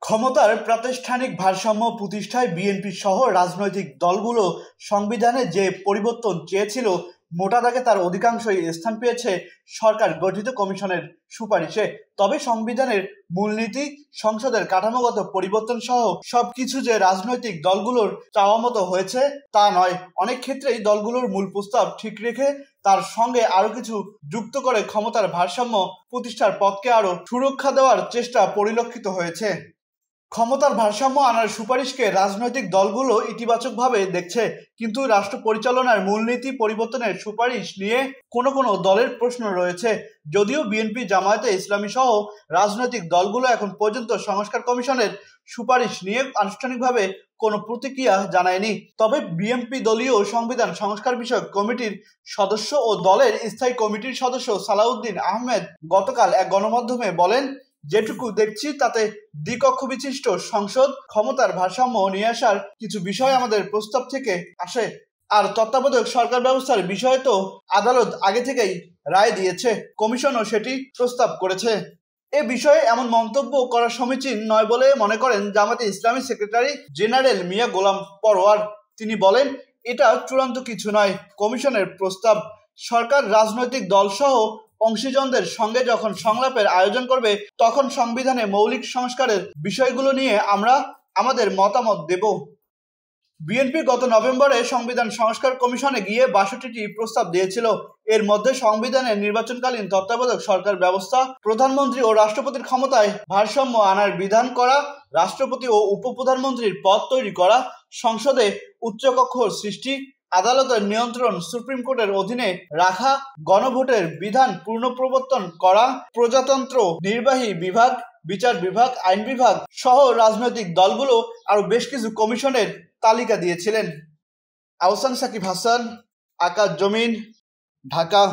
ক্ষমতার প্রাতিষ্ঠানিক ভারসাম্য প্রতিষ্ঠায় বিএনপি সহ রাজনৈতিক দলগুলো সংবিধানে যে পরিবর্তন চেয়েছিল মোটা দাগে তার অধিকাংশই স্থান পেয়েছে সরকার গঠিত কমিশনের সুপারিশে। তবে সংবিধানের মূলনীতি, সংসদের কাঠামোগত পরিবর্তন সহ সবকিছু যে রাজনৈতিক দলগুলোর চাওয়া মতো হয়েছে তা নয়। অনেক ক্ষেত্রেই দলগুলোর মূল প্রস্তাব ঠিক রেখে তার সঙ্গে আরো কিছু যুক্ত করে ক্ষমতার ভারসাম্য প্রতিষ্ঠার পথকে আরো সুরক্ষা দেওয়ার চেষ্টা পরিলক্ষিত হয়েছে। ক্ষমতার ভারসাম্য আনার সুপারিশকে রাজনৈতিক দলগুলো ইতিবাচকভাবে দেখছে, কিন্তু রাষ্ট্র পরিচালনার মূলনীতি পরিবর্তনের সুপারিশ নিয়ে কোনো কোনো দলের প্রশ্ন রয়েছে। যদিও বিএনপি, জামায়াতে ইসলামী সহ রাজনৈতিক দলগুলো এখন পর্যন্ত সংস্কার কমিশনের সুপারিশ নিয়ে আনুষ্ঠানিকভাবে কোনো প্রতিক্রিয়া জানায়নি, তবে বিএনপি দলীয় সংবিধান সংস্কার বিষয়ক কমিটির সদস্য ও দলের স্থায়ী কমিটির সদস্য সালাউদ্দিন আহমেদ গতকাল এক গণমাধ্যমে বলেন, যেটুকু দেখছি তাতে দ্বিকক্ষ বিশিষ্ট সংসদ ক্ষমতার ভারসাম্য নিয়ে আসার কিছু বিষয় আমাদের প্রস্তাব থেকে আসে। আর তত্ত্বাবধায়ক সরকার ব্যবস্থার বিষয়ে তো আদালত আগে থেকেই রায় দিয়েছে, কমিশনও সেটি প্রস্তাব করেছে। এ বিষয়ে এমন মন্তব্য করা সমীচীন নয় বলে মনে করেন জামায়াতে ইসলামী সেক্রেটারি জেনারেল মিয়া গোলাম পরোয়ার। তিনি বলেন, এটা চূড়ান্ত কিছু নয়, কমিশনের প্রস্তাব। সরকার রাজনৈতিক দলসহ অংশীজনদের সঙ্গে যখন সংলাপের আয়োজন করবে তখন সংবিধানে মৌলিক সংস্কারের বিষয়গুলো নিয়ে আমরা আমাদের মতামত দেব। বিএনপি গত নভেম্বরে সংবিধান সংস্কার কমিশনে গিয়ে ৬২টি প্রস্তাব দিয়েছিল। এর মধ্যে সংবিধানের নির্বাচনকালীন তত্ত্বাবধায়ক সরকার ব্যবস্থা, প্রধানমন্ত্রী ও রাষ্ট্রপতির ক্ষমতায় ভারসাম্য আনার বিধান করা, রাষ্ট্রপতি ও উপপ্রধানমন্ত্রীর পদ তৈরি করা, সংসদে উচ্চকক্ষ সৃষ্টি, আদালতের নিয়ন্ত্রণ সুপ্রিম কোর্টের অধীনে রাখা, গণভোটের বিধান পুনঃপ্রবর্তন করা, প্রজাতন্ত্র, নির্বাহী বিভাগ, বিচার বিভাগ, আইন বিভাগ সহ রাজনৈতিক দলগুলো আরো বেশ কিছু কমিশনের তালিকা দিয়েছিলেন। আহসান সাকিব হাসান, আকাশ জমিন, ঢাকা।